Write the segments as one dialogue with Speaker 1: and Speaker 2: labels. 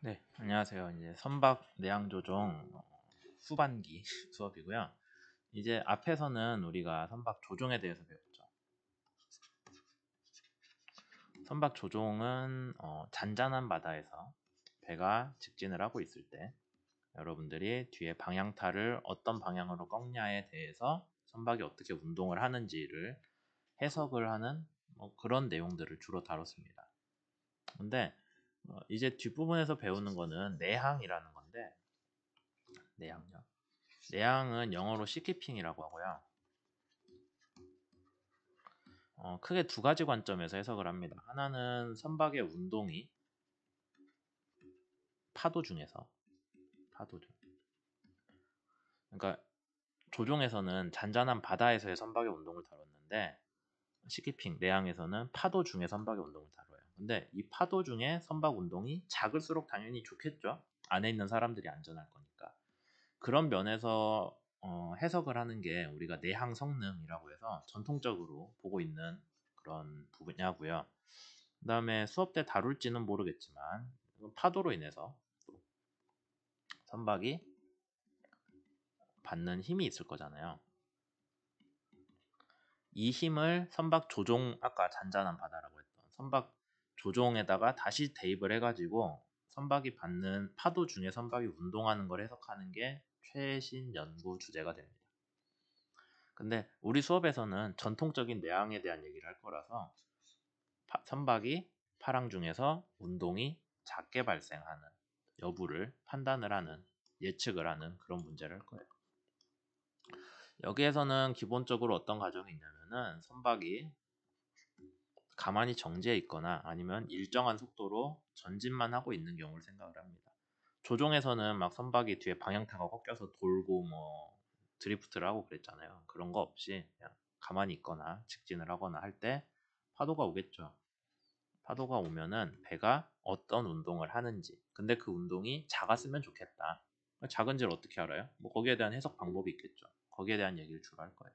Speaker 1: 네, 안녕하세요. 이제 선박 내양 조종 후반기 수업이고요. 이제 앞에서는 우리가 선박 조종에 대해서 배웠죠. 선박 조종은 잔잔한 바다에서 배가 직진을 하고 있을 때 여러분들이 뒤에 방향타를 어떤 방향으로 꺾냐에 대해서 선박이 어떻게 운동을 하는지를 해석을 하는 그런 내용들을 주로 다뤘습니다. 근데 이제 뒷부분에서 배우는 거는 내항이라는 건데, 내항요. 내항은 영어로 시키핑이라고 하고요. 크게 두 가지 관점에서 해석을 합니다. 하나는 선박의 운동이 파도 중에서, 파도 중. 그러니까 조종에서는 잔잔한 바다에서의 선박의 운동을 다뤘는데, 시키핑 내항에서는 파도 중의 선박의 운동을 다뤄요. 근데 이 파도 중에 선박 운동이 작을수록 당연히 좋겠죠. 안에 있는 사람들이 안전할 거니까. 그런 면에서 해석을 하는 게 우리가 내항 성능이라고 해서 전통적으로 보고 있는 그런 분야고요. 그 다음에 수업 때 다룰지는 모르겠지만 파도로 인해서 또 선박이 받는 힘이 있을 거잖아요. 이 힘을 선박 조종, 아까 잔잔한 바다라고 했던 선박 조종에다가 다시 대입을 해가지고 선박이 받는 파도 중에 선박이 운동하는 걸 해석하는 게 최신 연구 주제가 됩니다. 근데 우리 수업에서는 전통적인 내항에 대한 얘기를 할 거라서 선박이 파랑 중에서 운동이 작게 발생하는 여부를 판단을 하는, 예측을 하는 그런 문제를 할 거예요. 여기에서는 기본적으로 어떤 가정이 있냐면은 선박이 가만히 정지해 있거나 아니면 일정한 속도로 전진만 하고 있는 경우를 생각을 합니다. 조종에서는 막 선박이 뒤에 방향타가 꺾여서 돌고 드리프트를 하고 그랬잖아요. 그런 거 없이 그냥 가만히 있거나 직진을 하거나 할 때 파도가 오겠죠. 파도가 오면은 배가 어떤 운동을 하는지, 근데 그 운동이 작았으면 좋겠다. 작은지를 어떻게 알아요? 거기에 대한 해석 방법이 있겠죠. 거기에 대한 얘기를 주로 할 거예요.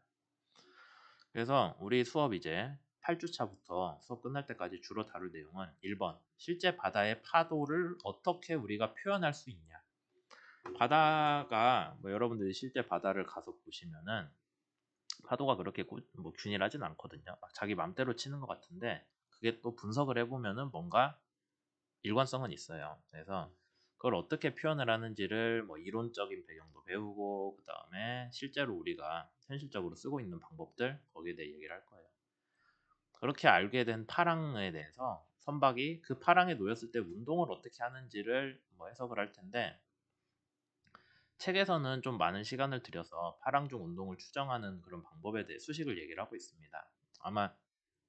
Speaker 1: 그래서 우리 수업 이제 8주차부터 수업 끝날 때까지 주로 다룰 내용은 1번 실제 바다의 파도를 어떻게 우리가 표현할 수 있냐. 바다가 여러분들이 실제 바다를 가서 보시면은 파도가 그렇게 균일하진 않거든요. 막 자기 맘대로 치는 것 같은데 그게 또 분석을 해보면은 뭔가 일관성은 있어요. 그래서 그걸 어떻게 표현을 하는지를 이론적인 배경도 배우고 그 다음에 실제로 우리가 현실적으로 쓰고 있는 방법들 거기에 대해 얘기를 할 거예요. 그렇게 알게 된 파랑에 대해서 선박이 그 파랑에 놓였을 때 운동을 어떻게 하는지를 해석을 할 텐데 책에서는 좀 많은 시간을 들여서 파랑 중 운동을 추정하는 그런 방법에 대해 수식을 얘기를 하고 있습니다. 아마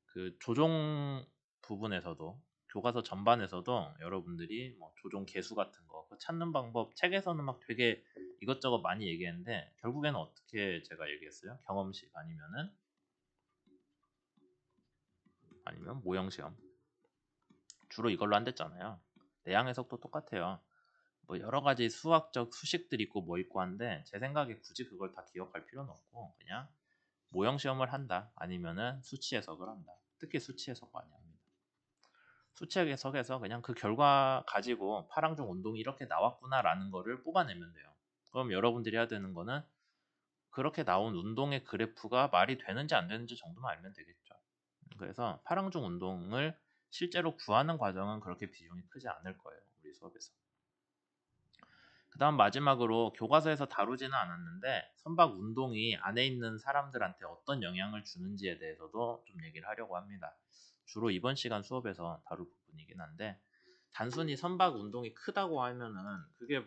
Speaker 1: 그 조종 부분에서도 교과서 전반에서도 여러분들이 조종 개수 같은 거 찾는 방법 책에서는 막 되게 이것저것 많이 얘기했는데 결국에는 어떻게 제가 얘기했어요? 경험식 아니면 모형 시험 주로 이걸로 한댔잖아요. 내양 해석도 똑같아요. 여러 가지 수학적 수식들 있고 있고 한데 제 생각에 굳이 그걸 다 기억할 필요는 없고 그냥 모형 시험을 한다 아니면은 수치 해석을 한다. 특히 수치 해석 많이 합니다. 수치 해석에서 그냥 그 결과 가지고 파랑종 운동이 이렇게 나왔구나라는 거를 뽑아내면 돼요. 그럼 여러분들이 해야 되는 거는 그렇게 나온 운동의 그래프가 말이 되는지 안 되는지 정도만 알면 되겠죠. 그래서 파랑종 운동을 실제로 구하는 과정은 그렇게 비중이 크지 않을 거예요. 우리 수업에서. 그 다음 마지막으로 교과서에서 다루지는 않았는데 선박 운동이 안에 있는 사람들한테 어떤 영향을 주는지에 대해서도 좀 얘기를 하려고 합니다. 주로 이번 시간 수업에서 다룰 부분이긴 한데 단순히 선박 운동이 크다고 하면은 그게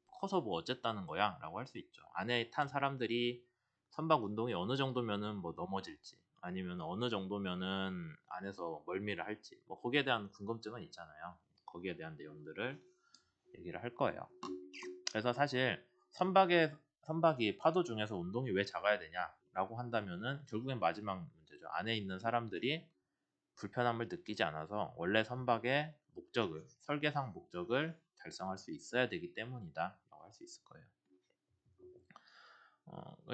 Speaker 1: 커서 어쨌다는 거야 라고 할 수 있죠. 안에 탄 사람들이 선박 운동이 어느 정도면은 넘어질지 아니면 어느 정도면은 안에서 멀미를 할지 거기에 대한 궁금증은 있잖아요. 거기에 대한 내용들을 얘기를 할 거예요. 그래서 사실 선박이 파도 중에서 운동이 왜 작아야 되냐라고 한다면은 결국엔 마지막 문제죠. 안에 있는 사람들이 불편함을 느끼지 않아서 원래 선박의 설계상 목적을 달성할 수 있어야 되기 때문이다라고 할 수 있을 거예요.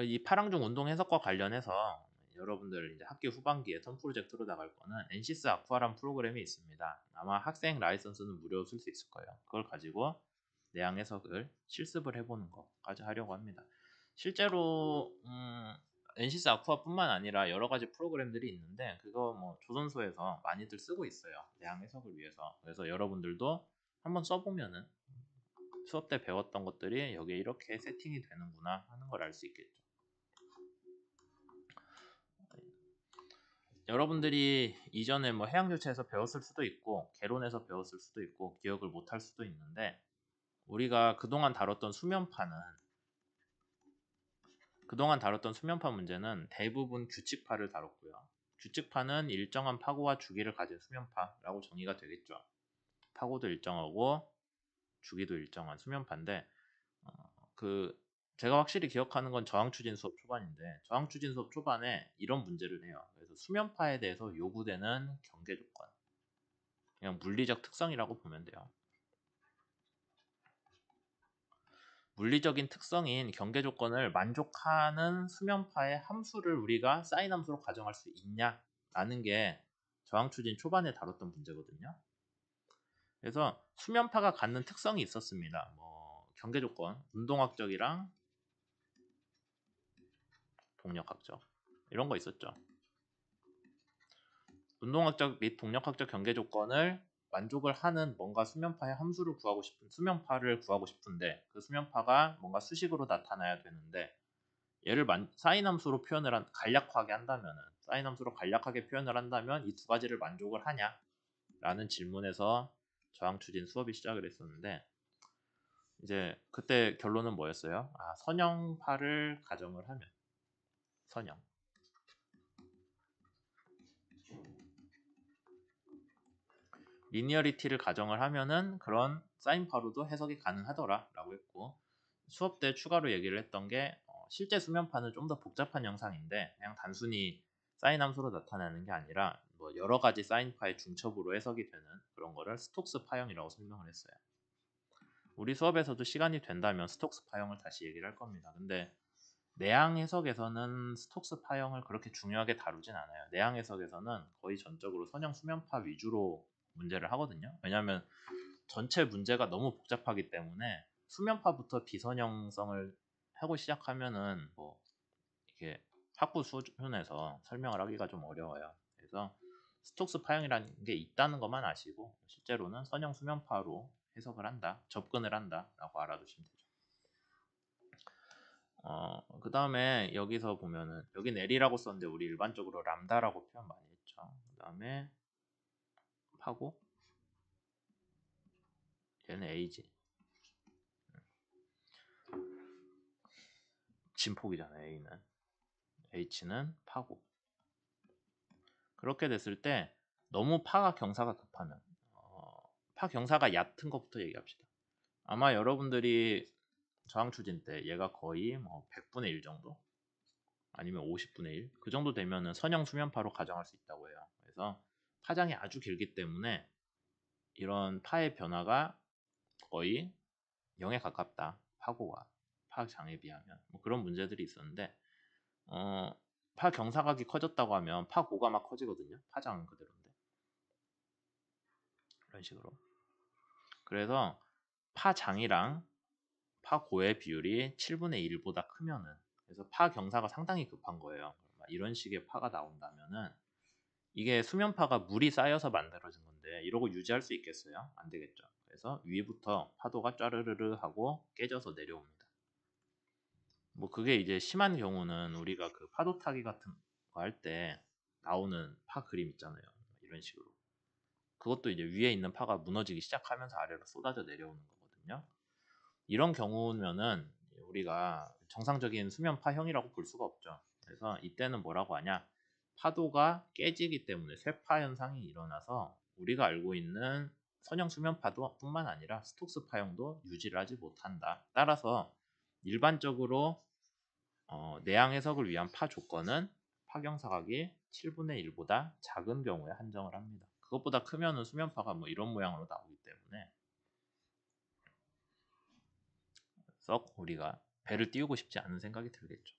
Speaker 1: 이 파랑중 운동 해석과 관련해서 여러분들 이제 학기 후반기에 턴 프로젝트로 나갈 거는 NCS 아쿠아란 프로그램이 있습니다. 아마 학생 라이선스는 무료로 쓸 수 있을 거예요. 그걸 가지고 내양 해석을 실습을 해보는 것까지 하려고 합니다. 실제로 NCS 아쿠아뿐만 아니라 여러 가지 프로그램들이 있는데 그거 뭐 조선소에서 많이들 쓰고 있어요. 내양 해석을 위해서. 그래서 여러분들도 한번 써보면은 수업 때 배웠던 것들이 여기에 이렇게 세팅이 되는구나 하는 걸 알 수 있겠죠. 여러분들이 이전에 뭐 해양조체에서 배웠을 수도 있고 개론에서 배웠을 수도 있고 기억을 못할 수도 있는데 우리가 그동안 다뤘던 수면파 문제는 대부분 규칙파를 다뤘고요. 규칙파는 일정한 파고와 주기를 가진 수면파라고 정의가 되겠죠. 파고도 일정하고 주기도 일정한 수면파인데 제가 확실히 기억하는 건 저항추진 수업 초반인데 저항추진 수업 초반에 이런 문제를 해요. 그래서 수면파에 대해서 요구되는 경계조건 그냥 물리적 특성이라고 보면 돼요. 물리적인 특성인 경계조건을 만족하는 수면파의 함수를 우리가 사인 함수로 가정할 수 있냐라는 게 저항추진 초반에 다뤘던 문제거든요. 그래서 수면파가 갖는 특성이 있었습니다. 뭐 경계조건, 운동학적이랑 동력학적 이런 거 있었죠. 운동학적 및 동력학적 경계조건을 만족을 하는 뭔가 수면파의 함수를 구하고 싶은 수면파를 구하고 싶은데 그 수면파가 뭔가 수식으로 나타나야 되는데 얘를 사인 함수로 표현을 간략하게 한다면은 사인 함수로 간략하게 표현을 한다면 이 두 가지를 만족을 하냐? 라는 질문에서 저항추진 수업이 시작을 했었는데 이제 그때 결론은 뭐였어요? 선형파를 가정을 하면 선형 리니어리티를 가정을 하면은 그런 사인파로도 해석이 가능하더라 라고 했고 수업 때 추가로 얘기를 했던 게 실제 수면파는 좀 더 복잡한 형상인데 그냥 단순히 사인 함수로 나타나는 게 아니라 뭐 여러 가지 사인파의 중첩으로 해석이 되는 그런 거를 스톡스 파형이라고 설명을 했어요. 우리 수업에서도 시간이 된다면 스톡스 파형을 다시 얘기를 할 겁니다. 근데 내양 해석에서는 스톡스 파형을 그렇게 중요하게 다루진 않아요. 내양 해석에서는 거의 전적으로 선형 수면파 위주로 문제를 하거든요. 왜냐하면 전체 문제가 너무 복잡하기 때문에 수면파부터 비선형성을 하고 시작하면은 뭐 이게 학부 수준에서 설명을 하기가 좀 어려워요. 그래서 스톡스 파형이라는 게 있다는 것만 아시고 실제로는 선형 수면파로 해석을 한다, 접근을 한다라고 알아두시면 되죠. 그 다음에 여기서 보면은 여긴 L이라고 썼는데 우리 일반적으로 람다라고 표현 많이 했죠. 그 다음에 파고 얘는 A지. 진폭이잖아요. A는. H는 파고. 그렇게 됐을 때 너무 파가 경사가 급하면 파 경사가 얕은 것부터 얘기합시다. 아마 여러분들이 저항추진 때 얘가 거의 뭐 100분의 1 정도 아니면 50분의 1 그 정도 되면은 선형 수면파로 가정할 수 있다고 해요. 그래서 파장이 아주 길기 때문에 이런 파의 변화가 거의 0에 가깝다. 파고가 파장에 비하면 뭐 그런 문제들이 있었는데 파 경사각이 커졌다고 하면 파고가 막 커지거든요. 파장은 그대로인데 이런 식으로. 그래서 파장이랑 파고의 비율이 7분의 1보다 크면은 그래서 파 경사가 상당히 급한 거예요. 이런 식의 파가 나온다면은 이게 수면파가 물이 쌓여서 만들어진 건데 이러고 유지할 수 있겠어요? 안 되겠죠. 그래서 위부터 파도가 짜르르르 하고 깨져서 내려옵니다. 뭐 그게 이제 심한 경우는 우리가 그 파도 타기 같은 거 할 때 나오는 파 그림 있잖아요. 이런 식으로. 그것도 이제 위에 있는 파가 무너지기 시작하면서 아래로 쏟아져 내려오는 거거든요. 이런 경우면은 우리가 정상적인 수면 파형이라고 볼 수가 없죠. 그래서 이때는 뭐라고 하냐? 파도가 깨지기 때문에 쇠파 현상이 일어나서 우리가 알고 있는 선형 수면 파도뿐만 아니라 스톡스 파형도 유지를 하지 못한다. 따라서 일반적으로 내양 해석을 위한 파 조건은 파경사각이 7분의 1보다 작은 경우에 한정을 합니다. 그것보다 크면은 수면파가 뭐 이런 모양으로 나오기 때문에 썩 우리가 배를 띄우고 싶지 않은 생각이 들겠죠.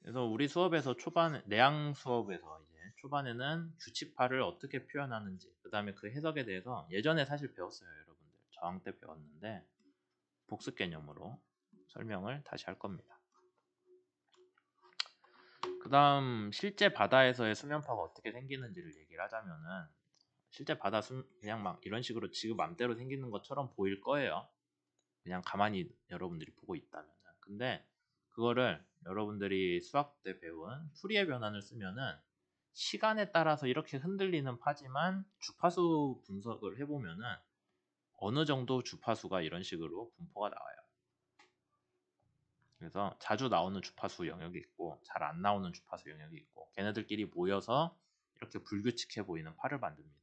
Speaker 1: 그래서 우리 수업에서 내양 수업에서 이제 초반에는 규칙파를 어떻게 표현하는지, 그 다음에 그 해석에 대해서 예전에 사실 배웠어요, 여러분들. 저항 때 배웠는데 복습 개념으로 설명을 다시 할 겁니다. 그 다음 실제 바다에서의 수면파가 어떻게 생기는지를 얘기를 하자면은, 실제 그냥 막 이런 식으로 지금 맘대로 생기는 것처럼 보일 거예요. 그냥 가만히 여러분들이 보고 있다면. 근데 그거를 여러분들이 수학 때 배운 푸리에 변환을 쓰면은 시간에 따라서 이렇게 흔들리는 파지만 주파수 분석을 해보면은 어느 정도 주파수가 이런 식으로 분포가 나와요. 그래서 자주 나오는 주파수 영역이 있고 잘 안 나오는 주파수 영역이 있고, 걔네들끼리 모여서 이렇게 불규칙해 보이는 파를 만듭니다.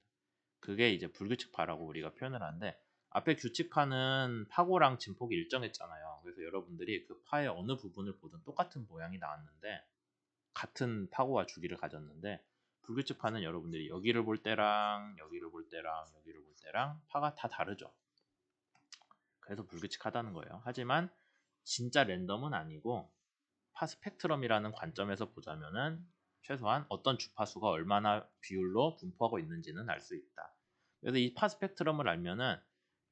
Speaker 1: 그게 이제 불규칙파라고 우리가 표현을 하는데, 앞에 규칙파는 파고랑 진폭이 일정했잖아요. 그래서 여러분들이 그 파의 어느 부분을 보든 똑같은 모양이 나왔는데, 같은 파고와 주기를 가졌는데, 불규칙파는 여러분들이 여기를 볼 때랑 여기를 볼 때랑 여기를 볼 때랑 파가 다 다르죠. 그래서 불규칙하다는 거예요. 하지만 진짜 랜덤은 아니고 파 스펙트럼이라는 관점에서 보자면은 최소한 어떤 주파수가 얼마나 비율로 분포하고 있는지는 알 수 있다. 그래서 이 파 스펙트럼을 알면은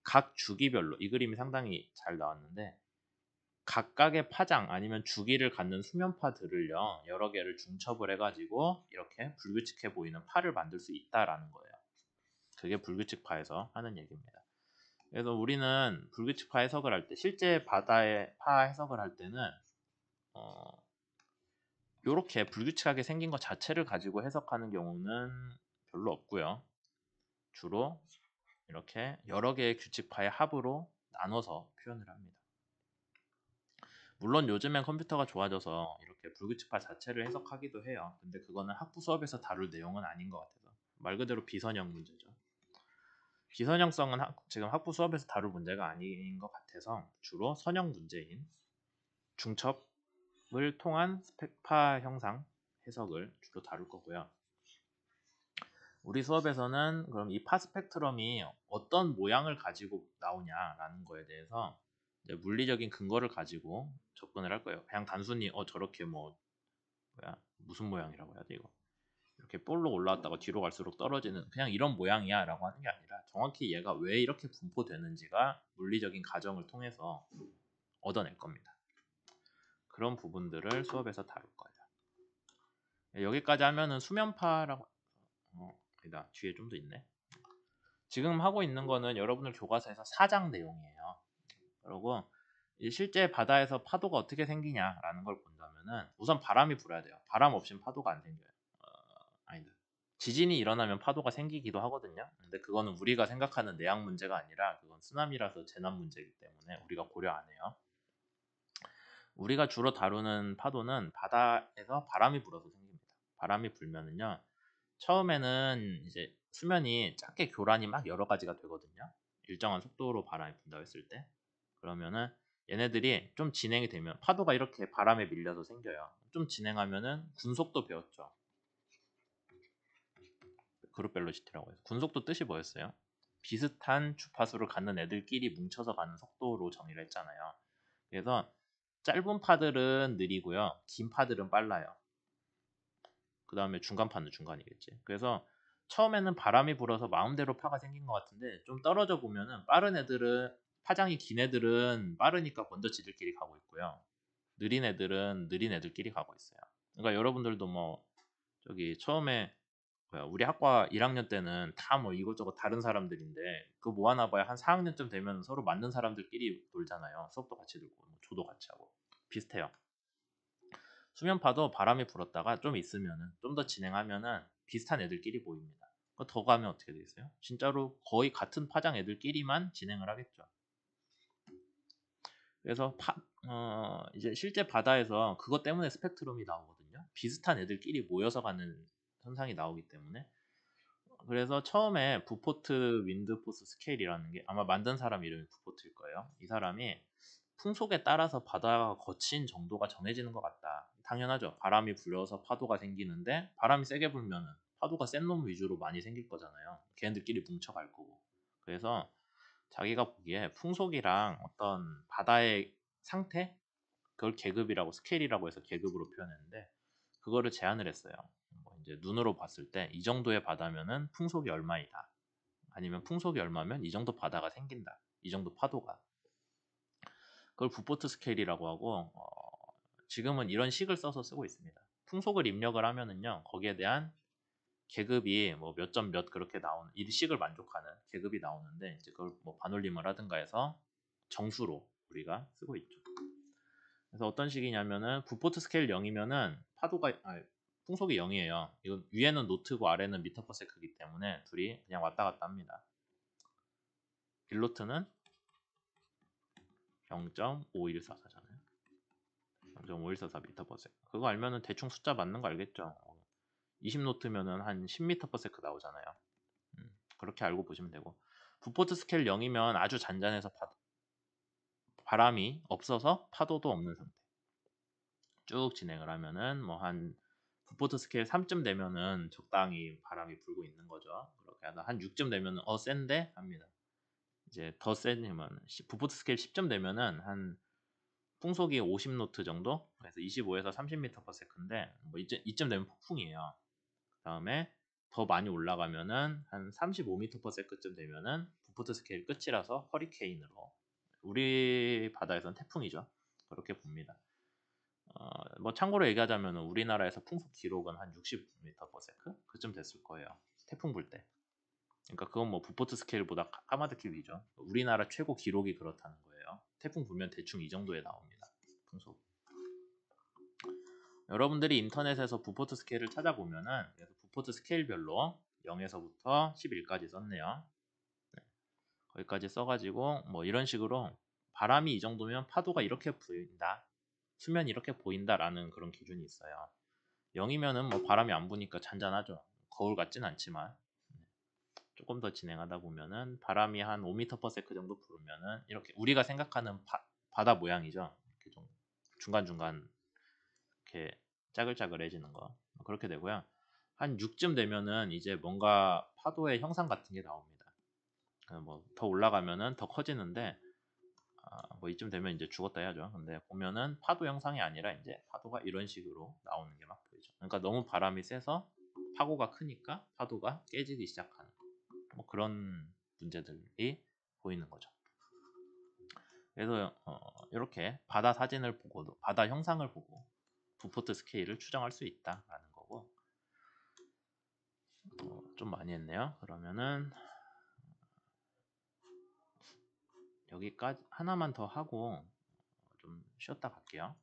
Speaker 1: 각 주기별로, 이 그림이 상당히 잘 나왔는데, 각각의 파장 아니면 주기를 갖는 수면파들을요 여러 개를 중첩을 해가지고 이렇게 불규칙해 보이는 파를 만들 수 있다라는 거예요. 그게 불규칙파에서 하는 얘기입니다. 그래서 우리는 불규칙파 해석을 할 때, 실제 바다의 파 해석을 할 때는 이렇게 불규칙하게 생긴 것 자체를 가지고 해석하는 경우는 별로 없고요. 주로 이렇게 여러 개의 규칙파의 합으로 나눠서 표현을 합니다. 물론 요즘엔 컴퓨터가 좋아져서 이렇게 불규칙파 자체를 해석하기도 해요. 근데 그거는 학부 수업에서 다룰 내용은 아닌 것 같아서, 말 그대로 비선형 문제죠. 비선형성은 지금 학부 수업에서 다룰 문제가 아닌 것 같아서 주로 선형 문제인 중첩을 통한 스펙파 형상 해석을 주로 다룰 거고요. 우리 수업에서는 그럼 이 파 스펙트럼이 어떤 모양을 가지고 나오냐라는 거에 대해서 이제 물리적인 근거를 가지고 접근을 할 거예요. 그냥 단순히 저렇게 무슨 모양이라고 해야 돼 이거, 이렇게 볼로 올라왔다가 뒤로 갈수록 떨어지는 그냥 이런 모양이야 라고 하는 게 아니라, 정확히 얘가 왜 이렇게 분포되는지가 물리적인 가정을 통해서 얻어낼 겁니다. 그런 부분들을 수업에서 다룰 거예요. 여기까지 하면은 수면파라고, 아니다, 뒤에 좀 더 있네. 지금 하고 있는 거는 여러분들 교과서에서 4장 내용이에요. 그리고 실제 바다에서 파도가 어떻게 생기냐라는 걸 본다면은 우선 바람이 불어야 돼요. 바람 없이는 파도가 안 생겨요. 아니다. 지진이 일어나면 파도가 생기기도 하거든요. 근데 그거는 우리가 생각하는 내양 문제가 아니라 그건 쓰나미라서 재난 문제이기 때문에 우리가 고려 안 해요. 우리가 주로 다루는 파도는 바다에서 바람이 불어서 생깁니다. 바람이 불면은요, 처음에는 이제 수면이 작게 교란이 막 여러 가지가 되거든요. 일정한 속도로 바람이 분다고 했을 때. 그러면은 얘네들이 좀 진행이 되면 파도가 이렇게 바람에 밀려서 생겨요. 좀 진행하면은 군속도 배웠죠. 그룹 벨로시티라고 해서. 군속도 뜻이 뭐였어요? 비슷한 주파수를 갖는 애들끼리 뭉쳐서 가는 속도로 정의를 했잖아요. 그래서 짧은 파들은 느리고요, 긴 파들은 빨라요. 그 다음에 중간파는 중간이겠지. 그래서 처음에는 바람이 불어서 마음대로 파가 생긴 것 같은데, 좀 떨어져 보면은 파장이 긴 애들은 빠르니까 먼저 지들끼리 가고 있고요, 느린 애들은 느린 애들끼리 가고 있어요. 그러니까 여러분들도 저기 처음에 우리 학과 1학년 때는 다 이것저것 다른 사람들인데, 그거 모아놔봐야 한 4학년쯤 되면 서로 맞는 사람들끼리 놀잖아요. 수업도 같이 들고 조도 같이 하고. 비슷해요. 수면파도 바람이 불었다가 좀 있으면은, 좀 더 진행하면은 비슷한 애들끼리 보입니다. 더 가면 어떻게 되겠어요? 진짜로 거의 같은 파장 애들끼리만 진행을 하겠죠. 그래서 이제 실제 바다에서 그것 때문에 스펙트럼이 나오거든요. 비슷한 애들끼리 모여서 가는 현상이 나오기 때문에. 그래서 처음에 부포트 윈드포스 스케일이라는 게, 아마 만든 사람 이름이 부포트일 거예요. 이 사람이 풍속에 따라서 바다가 거친 정도가 정해지는 것 같다. 당연하죠. 바람이 불어서 파도가 생기는데, 바람이 세게 불면은 파도가 센 놈 위주로 많이 생길 거잖아요. 걔네들끼리 뭉쳐갈 거고. 그래서 자기가 보기에 풍속이랑 어떤 바다의 상태, 그걸 계급이라고 스케일이라고 해서 계급으로 표현했는데 그거를 제한을 했어요. 뭐 이제 눈으로 봤을 때 이 정도의 바다면은 풍속이 얼마이다. 아니면 풍속이 얼마면 이 정도 바다가 생긴다. 이 정도 파도가. 그걸 부포트 스케일이라고 하고 지금은 이런 식을 써서 쓰고 있습니다. 풍속을 입력을 하면은요. 거기에 대한 계급이 뭐 몇 점 몇 그렇게 나오는 이 식을 만족하는 계급이 나오는데 이제 그걸 뭐 반올림을 하든가 해서 정수로 우리가 쓰고 있죠. 그래서 어떤 식이냐면은 부포트 스케일 0이면은 풍속이 0이에요. 이건 위에는 노트고 아래는 미터 퍼 세크이기 때문에 둘이 그냥 왔다 갔다 합니다. 빌로트는 0.5144잖아요. 0.5144 미터 퍼 세크. 그거 알면은 대충 숫자 맞는 거 알겠죠? 20노트면은 한 10m per sec 나오잖아요. 그렇게 알고 보시면 되고 부포트 스케일 0이면 아주 잔잔해서 바람이 없어서 파도도 없는 상태. 쭉 진행을 하면은 뭐 한 부포트 스케일 3쯤 되면은 적당히 바람이 불고 있는 거죠. 그렇게 하다 한 6쯤 되면은 센데 합니다. 이제 더 세면 부포트 스케일 10쯤 되면은 한 풍속이 50노트 정도? 그래서 25에서 30m per sec인데 뭐 이쯤 되면 폭풍이에요. 다음에 더 많이 올라가면은 한 35m per sec쯤 되면은 부포트 스케일 끝이라서 허리케인으로 우리 바다에서는 태풍이죠. 그렇게 봅니다. 뭐 참고로 얘기하자면 우리나라에서 풍속 기록은 한 60m per sec 그쯤 됐을 거예요. 태풍 불 때. 그러니까 그건 뭐 부포트 스케일보다 까마득히 위죠. 우리나라 최고 기록이 그렇다는 거예요. 태풍 불면 대충 이 정도에 나옵니다. 풍속. 여러분들이 인터넷에서 부포트 스케일을 찾아보면은 그래서 부포트 스케일별로 0에서부터 11까지 썼네요. 네, 거기까지 써가지고 뭐 이런 식으로 바람이 이 정도면 파도가 이렇게 보인다. 수면이 이렇게 보인다라는 그런 기준이 있어요. 0이면은 뭐 바람이 안 부니까 잔잔하죠. 거울 같진 않지만 조금 더 진행하다 보면은 바람이 한 5m per sec 정도 부르면은 이렇게 우리가 생각하는 바다 모양이죠. 이렇게 좀 중간중간 이렇게 짜글짜글해지는 거 그렇게 되고요. 한 6쯤 되면은 이제 뭔가 파도의 형상 같은 게 나옵니다. 뭐 더 올라가면은 더 커지는데 뭐 이쯤 되면 이제 죽었다 해야죠. 근데 보면은 파도 형상이 아니라 이제 파도가 이런 식으로 나오는 게 막 보이죠. 그러니까 너무 바람이 세서 파고가 크니까 파도가 깨지기 시작하는 뭐 그런 문제들이 보이는 거죠. 그래서 이렇게 바다 사진을 보고도 바다 형상을 보고 부포트 스케일을 추정할 수 있다라는 거고 좀 많이 했네요. 그러면은 여기까지 하나만 더 하고 좀 쉬었다 갈게요.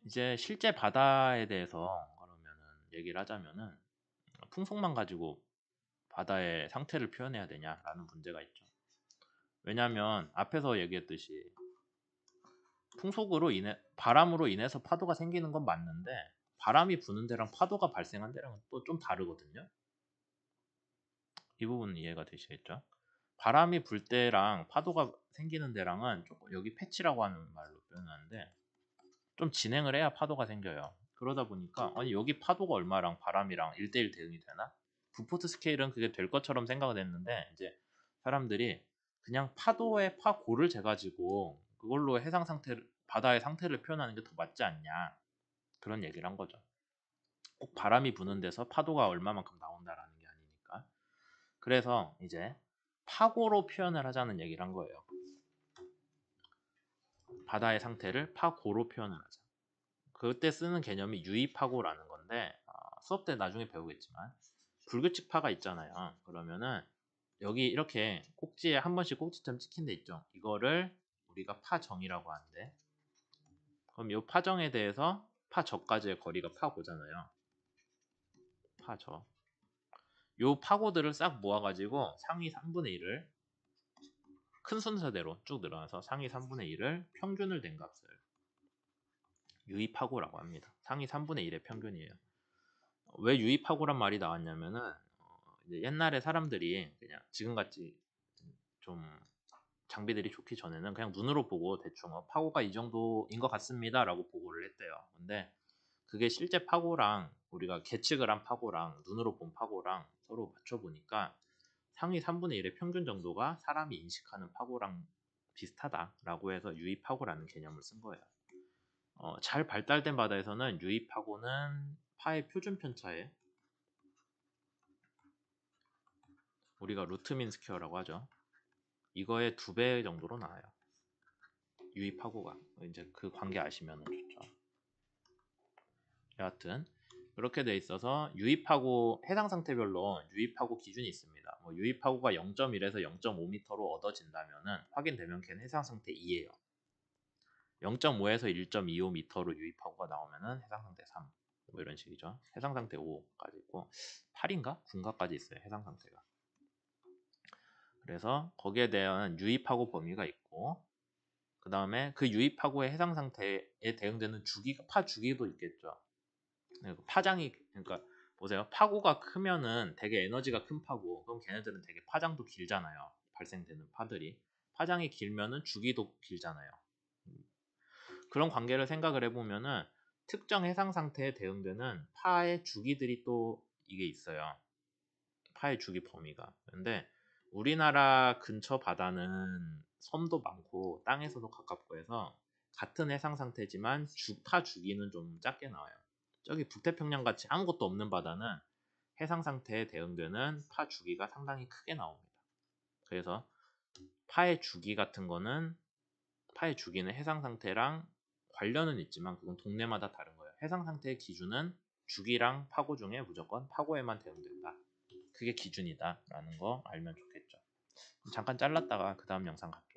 Speaker 1: 이제 실제 바다에 대해서 그러면은 얘기를 하자면은 풍속만 가지고 바다의 상태를 표현해야 되냐라는 문제가 있죠. 왜냐하면 앞에서 얘기했듯이 풍속으로 인해 바람으로 인해서 파도가 생기는 건 맞는데 바람이 부는 데랑 파도가 발생한 데랑은 또 좀 다르거든요. 이 부분은 이해가 되시겠죠? 바람이 불 때랑 파도가 생기는 데랑은 조금 여기 패치라고 하는 말로 표현하는데 좀 진행을 해야 파도가 생겨요. 그러다 보니까 아니 여기 파도가 얼마랑 바람이랑 1대1 대응이 되나? 부포트 스케일은 그게 될 것처럼 생각을 했는데 이제 사람들이 그냥 파도의 파고를 재가지고 그걸로 해상 상태를 바다의 상태를 표현하는 게 더 맞지 않냐 그런 얘기를 한 거죠. 꼭 바람이 부는 데서 파도가 얼마만큼 나온다라는 게 아니니까. 그래서 이제 파고로 표현을 하자는 얘기를 한 거예요. 바다의 상태를 파고로 표현을 하자. 그때 쓰는 개념이 유의파고라는 건데 수업 때 나중에 배우겠지만 불규칙 파가 있잖아요. 그러면은 여기 이렇게 꼭지에 한 번씩 꼭지점 찍힌 데 있죠. 이거를 우리가 파정이라고 하는데 그럼 이 파정에 대해서 파저까지의 거리가 파고잖아요. 파저. 요 파고들을 싹 모아가지고 상위 3분의 1을 큰 순서대로 쭉 늘어나서 상위 3분의 1을 평균을 낸 값을 유의파고라고 합니다. 상위 3분의 1의 평균이에요. 왜 유의파고란 말이 나왔냐면은 이제 옛날에 사람들이 그냥 지금같이 좀 장비들이 좋기 전에는 그냥 눈으로 보고 대충 파고가 이 정도인 것 같습니다 라고 보고를 했대요. 근데 그게 실제 파고랑 우리가 계측을 한 파고랑 눈으로 본 파고랑 서로 맞춰보니까 상위 3분의 1의 평균 정도가 사람이 인식하는 파고랑 비슷하다라고 해서 유의파고라는 개념을 쓴 거예요. 잘 발달된 바다에서는 유입하고는 파의 표준 편차에 우리가 루트 민 스퀘어라고 하죠. 이거의 2배 정도로 나와요. 유입하고가 이제 그 관계 아시면 좋죠. 여하튼 그렇게 돼 있어서 유입하고 해상 상태별로 유입하고 기준이 있습니다. 뭐 유입하고가 0.1에서 0.5m로 얻어진다면은 확인되면 걔는 해상 상태 2예요. 0.5에서 1.25m로 유입하고가 나오면은 해상 상태 3. 뭐 이런 식이죠. 해상 상태 5까지 있고 8인가? 9인가까지 있어요. 해상 상태가. 그래서 거기에 대한 유입하고 범위가 있고 그 다음에 그 유입하고의 해상 상태에 대응되는 파 주기도 있겠죠. 파장이 그러니까 보세요. 파고가 크면은 되게 에너지가 큰 파고 그럼 걔네들은 되게 파장도 길잖아요. 발생되는 파들이 파장이 길면은 주기도 길잖아요. 그런 관계를 생각을 해보면은 특정 해상 상태에 대응되는 파의 주기들이 또 이게 있어요. 파의 주기 범위가. 근데 우리나라 근처 바다는 섬도 많고 땅에서도 가깝고 해서 같은 해상 상태지만 파 주기는 좀 작게 나와요. 저기 북태평양 같이 아무것도 없는 바다는 해상 상태에 대응되는 파 주기가 상당히 크게 나옵니다. 그래서 파의 주기 같은 거는 파의 주기는 해상 상태랑 관련은 있지만 그건 동네마다 다른 거예요. 해상 상태의 기준은 주기랑 파고 중에 무조건 파고에만 대응된다. 그게 기준이다 라는 거 알면 좋겠죠. 잠깐 잘랐다가 그 다음 영상 갈게요.